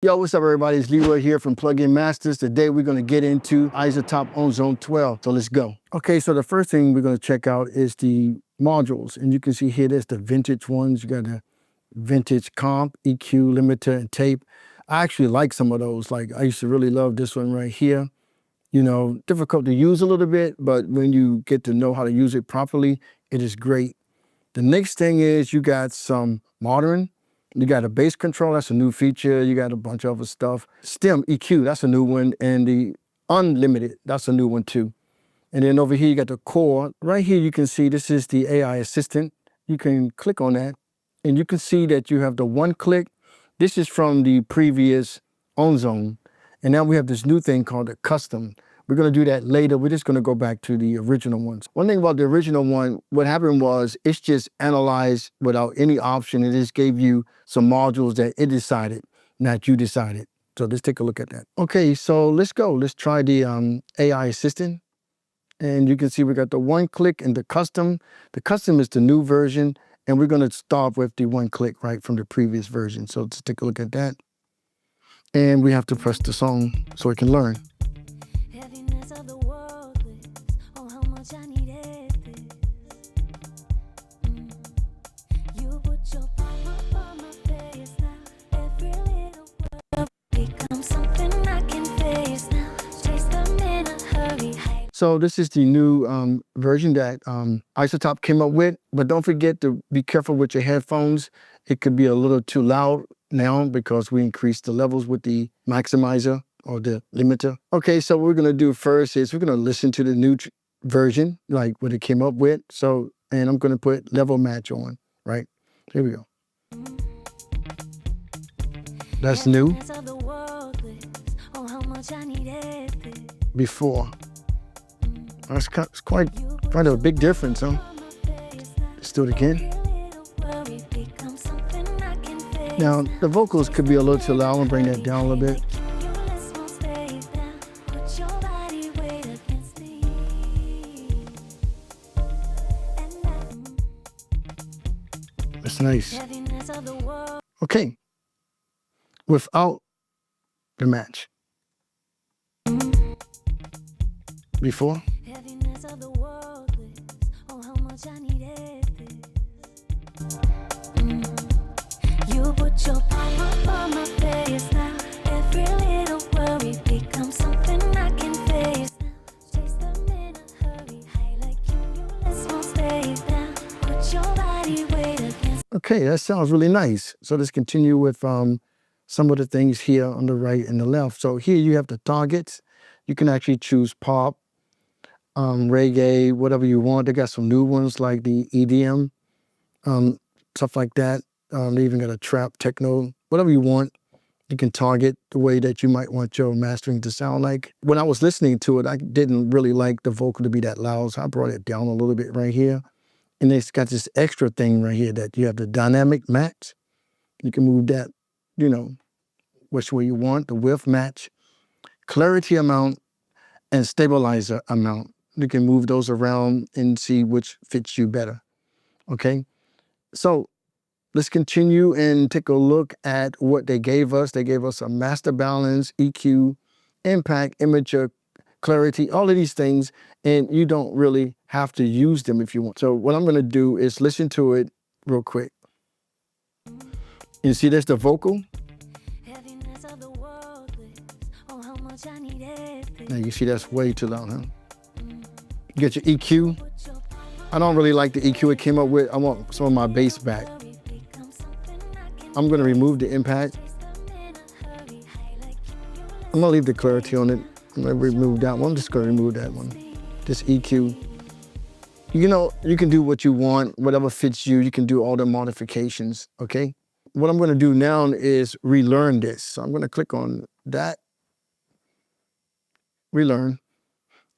Yo, what's up everybody? It's Leroy here from PluginsMasters. Today we're gonna get into iZotope Ozone 12, so let's go. Okay, so the first thing we're gonna check out is the modules. And you can see here, there's the vintage ones. You got the vintage comp, EQ, limiter, and tape. I actually like some of those. Like I used to really love this one right here. You know, difficult to use a little bit, but when you get to know how to use it properly, it is great. The next thing is you got some modern. You got a bass control, that's a new feature. You got a bunch of other stuff. Stem EQ, that's a new one. And the unlimited, that's a new one too. And then over here, you got the core. Right here, you can see this is the AI assistant. You can click on that and you can see that you have the one click. This is from the previous Ozone. And now we have this new thing called the custom. We're gonna do that later. We're just gonna go back to the original ones. One thing about the original one, what happened was it's just analyzed without any option. It just gave you some modules that it decided, not you decided. So let's take a look at that. Okay, so let's go. Let's try the AI assistant. And you can see we got the one click and the custom. The custom is the new version. And we're gonna start with the one click right from the previous version. So let's take a look at that. And we have to press the song so it can learn. So this is the new version that iZotope came up with, but don't forget to be careful with your headphones. It could be a little too loud now because we increased the levels with the maximizer or the limiter. Okay, so what we're gonna do first is we're gonna listen to the new version, like what it came up with. So, and I'm gonna put level match on, right? Here we go. That's new. Before. It's quite a big difference, huh? Let's do it again. Now, the vocals could be a little too loud. I'm gonna bring that down a little bit. That's nice. Okay. Without the match. Before. You put your palm up on my face now. Every little worry becomes something I can face now. Chase them in a hurry, high like you just won't stay down. Put your body weight against. Okay, that sounds really nice. So let's continue with some of the things here on the right and the left. So here you have the targets. You can actually choose pop, reggae, whatever you want. They got some new ones like the EDM, stuff like that. They even got a trap, techno, whatever you want. You can target the way that you might want your mastering to sound like. When I was listening to it, I didn't really like the vocal to be that loud, so I brought it down a little bit right here. And it's got this extra thing right here that you have the dynamic match. You can move that, you know, which way you want, the width match, clarity amount, and stabilizer amount. You can move those around and see which fits you better, okay? So let's continue and take a look at what they gave us. They gave us a master balance, EQ, impact, imager, clarity, all of these things, and you don't really have to use them if you want. So what I'm gonna do is listen to it real quick. You see there's the vocal. Now you see that's way too loud, huh? You get your EQ. I don't really like the EQ it came up with. I want some of my bass back. I'm gonna remove the impact. I'm gonna leave the clarity on it. I'm gonna remove that one. I'm just gonna remove that one. This EQ. You know, you can do what you want, whatever fits you. You can do all the modifications, okay? What I'm gonna do now is relearn this. So I'm gonna click on that. Relearn.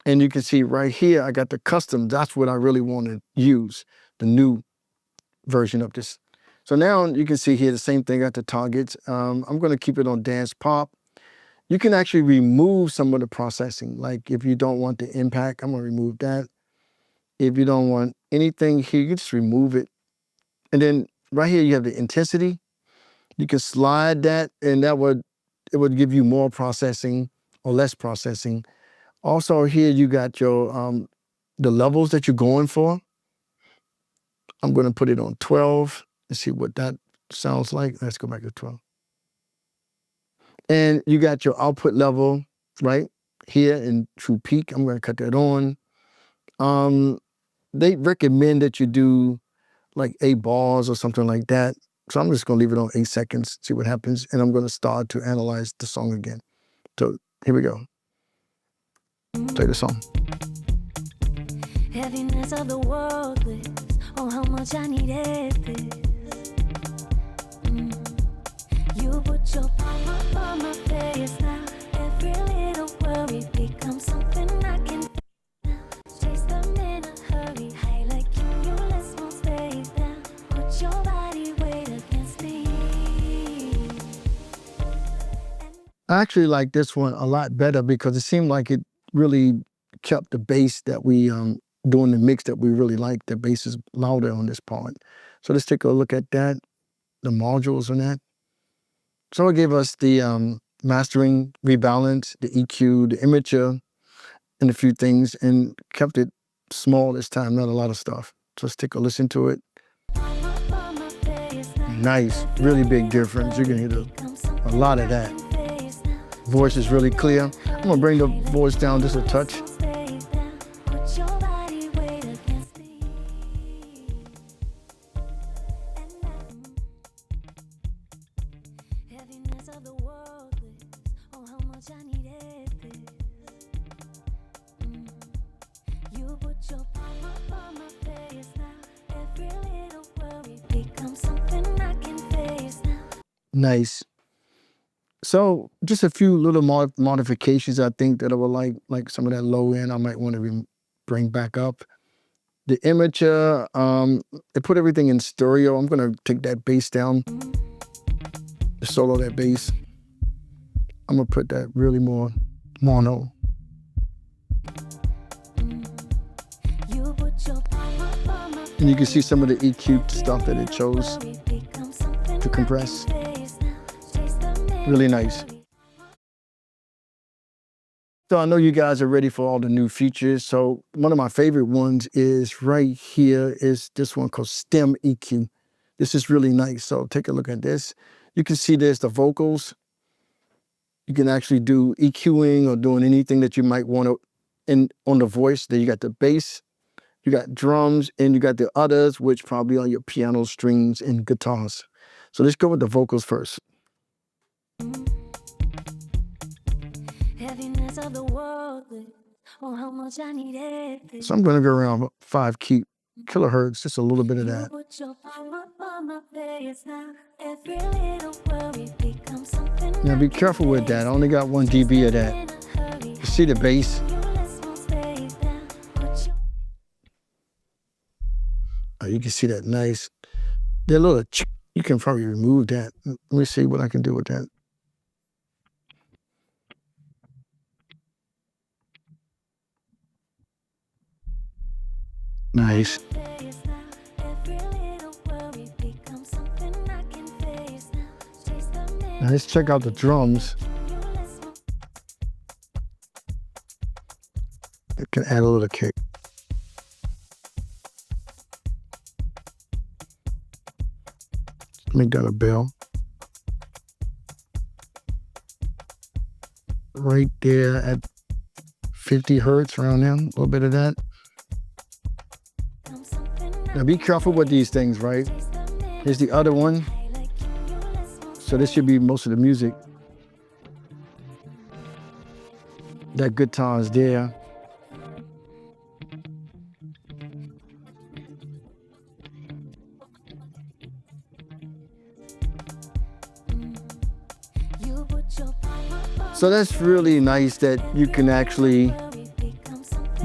And you can see right here, I got the custom. That's what I really want to use, the new version of this. So now you can see here the same thing at the targets. I'm going to keep it on dance pop. You can actually remove some of the processing. Like if you don't want the impact, I'm going to remove that. If you don't want anything here, you just remove it. And then right here, you have the intensity. You can slide that, and that would it would give you more processing or less processing. Also here you got your the levels that you're going for. I'm going to put it on 12 and see what that sounds like. Let's go back to 12. And you got your output level right here in true peak. I'm going to cut that on. They recommend that you do like 8 bars or something like that. So I'm just going to leave it on 8 seconds, see what happens. And I'm going to start to analyze the song again. So here we go. Play the song. Heaviness of the world lives. Oh, how much I needed this. You put your palm up on my face now. Every little worry becomes something I can now. Chase them in a hurry. High like you less won't stay down. Put your body weight against me. I actually like this one a lot better because it seemed like it really kept the bass that we doing the mix that we really like. The bass is louder on this part. So let's take a look at that, the modules on that. So it gave us the mastering, rebalance, the EQ, the imager, and a few things, and kept it small this time, not a lot of stuff. So let's take a listen to it. Nice, really big difference. You can hear a lot of that. Voice is really clear. I'm gonna bring the voice down just a touch. Nice. So just a few little modifications I think that I would like some of that low end I might want to bring back up. The imager, it put everything in stereo. I'm gonna take that bass down, solo that bass. I'm gonna put that really more mono. And you can see some of the EQ stuff that it chose to compress. Really nice. So I know you guys are ready for all the new features. So one of my favorite ones is right here is this one called Stem EQ. This is really nice. So take a look at this. You can see there's the vocals. You can actually do EQing or doing anything that you might want to on the voice. Then you got the bass, you got drums, and you got the others, which probably are your piano, strings, and guitars. So let's go with the vocals first. Heaviness of the world. Oh, how much I needed this. So I'm going to go around 5 kilohertz, just a little bit of that. Now be careful with that. I only got 1 dB of that. You see the bass? Oh, you can see that nice. They're a little, you can probably remove that. Let me see what I can do with that. Nice. Now let's check out the drums. It can add a little kick. Make that a bell. Right there at 50 hertz, around there, a little bit of that. Now be careful with these things, right? Here's the other one. So this should be most of the music. That guitar is there. So that's really nice that you can actually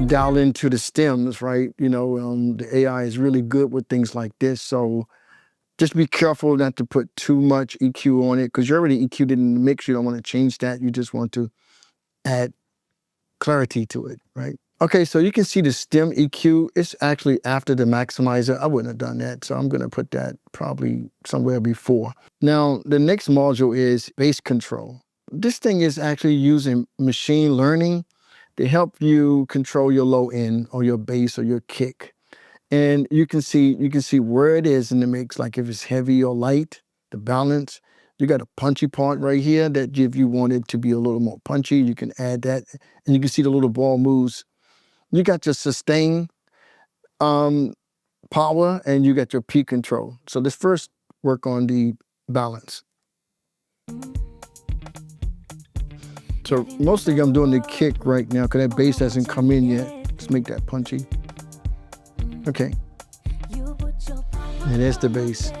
dial into the stems, right? You know, the AI is really good with things like this. So just be careful not to put too much EQ on it because you're already EQ'd in the mix. You don't want to change that. You just want to add clarity to it, right? Okay, so you can see the stem EQ. It's actually after the maximizer. I wouldn't have done that. So I'm going to put that probably somewhere before. Now, the next module is bass control. This thing is actually using machine learning to help you control your low end or your bass or your kick. And you can see where it is in the mix, like if it's heavy or light, the balance. You got a punchy part right here that if you want it to be a little more punchy, you can add that. And you can see the little ball moves. You got your sustain power and you got your peak control. So let's first work on the balance. So mostly I'm doing the kick right now because that bass hasn't come in yet. Let's make that punchy. Okay. And there's the bass.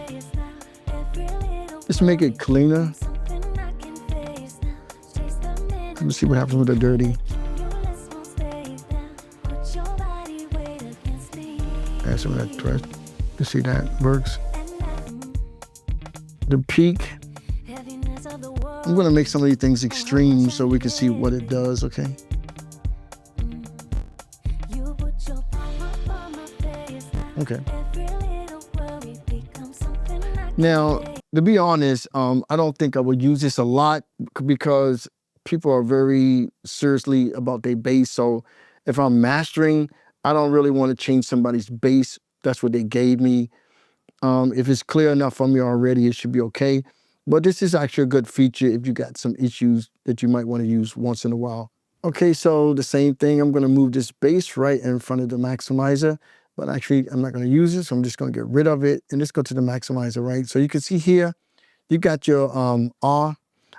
Let's make it cleaner. Let's see what happens with the dirty. Add some of that thread. You see that works. The peak. I'm gonna make some of these things extreme so we can see what it does, okay? Okay. Now, to be honest, I don't think I would use this a lot because people are very seriously about their bass. So if I'm mastering, I don't really want to change somebody's bass. That's what they gave me. If it's clear enough for me already, it should be okay. But this is actually a good feature if you got some issues that you might want to use once in a while. Okay, so the same thing, I'm gonna move this bass right in front of the maximizer, but actually I'm not gonna use it, so I'm just gonna get rid of it and let's go to the maximizer, right? So you can see here, you got your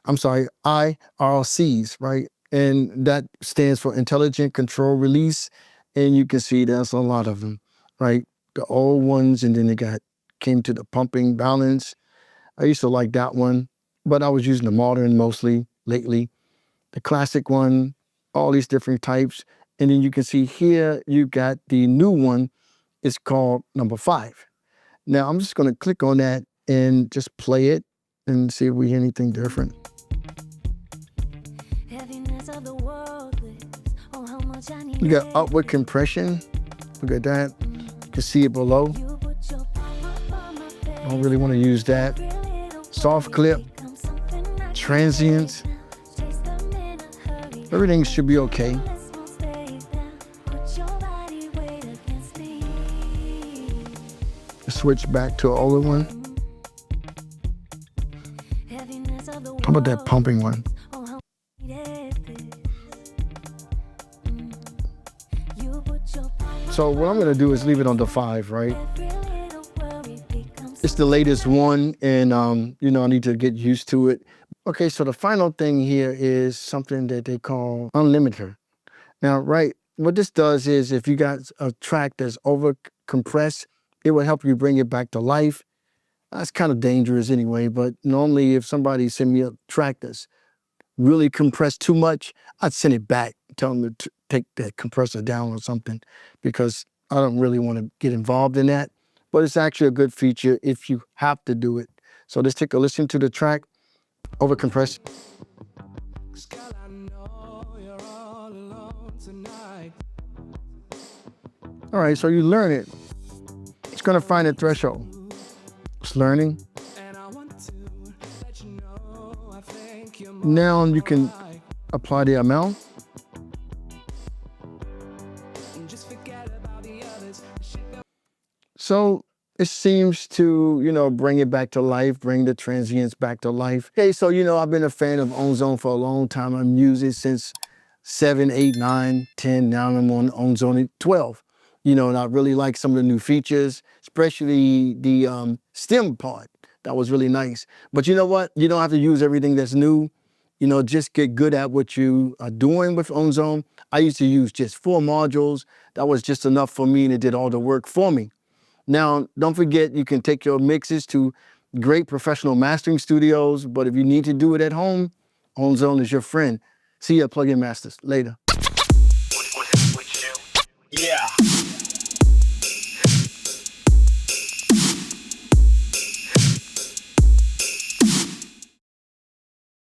IRCs, right? And that stands for Intelligent Control Release. And you can see there's a lot of them, right? The old ones, and then they came to the pumping balance. I used to like that one, but I was using the modern mostly lately. The classic one, all these different types. And then you can see here, you got the new one. It's called number 5. Now I'm just gonna click on that and just play it and see if we hear anything different. You got upward compression. Look at that. You can see it below. Don't really want to use that. Soft clip, transients. Everything should be okay. Switch back to an older one. How about that pumping one? So what I'm gonna do is leave it on the 5, right? It's the latest one, and you know, I need to get used to it. Okay, so the final thing here is something that they call Unlimiter. Now, right, what this does is if you got a track that's over compressed, it will help you bring it back to life. That's kind of dangerous anyway, but normally if somebody send me a track that's really compressed too much, I'd send it back, tell them to take that compressor down or something, because I don't really want to get involved in that. But it's actually a good feature if you have to do it. So let's take a listen to the track, over compressed. All right, so you learn it. It's gonna find a threshold. It's learning. Now you can apply the amount. So it seems to, you know, bring it back to life, bring the transients back to life. Okay, so, you know, I've been a fan of Ozone for a long time. I've used it since 7, 8, 9, 10. Now I'm on Ozone 12. You know, and I really like some of the new features, especially the stem part. That was really nice. But you know what? You don't have to use everything that's new. You know, just get good at what you are doing with Ozone. I used to use just 4 modules. That was just enough for me, and it did all the work for me. Now, don't forget, you can take your mixes to great professional mastering studios, but if you need to do it at home, Ozone is your friend. See ya, Plugin Masters. Later. Yeah.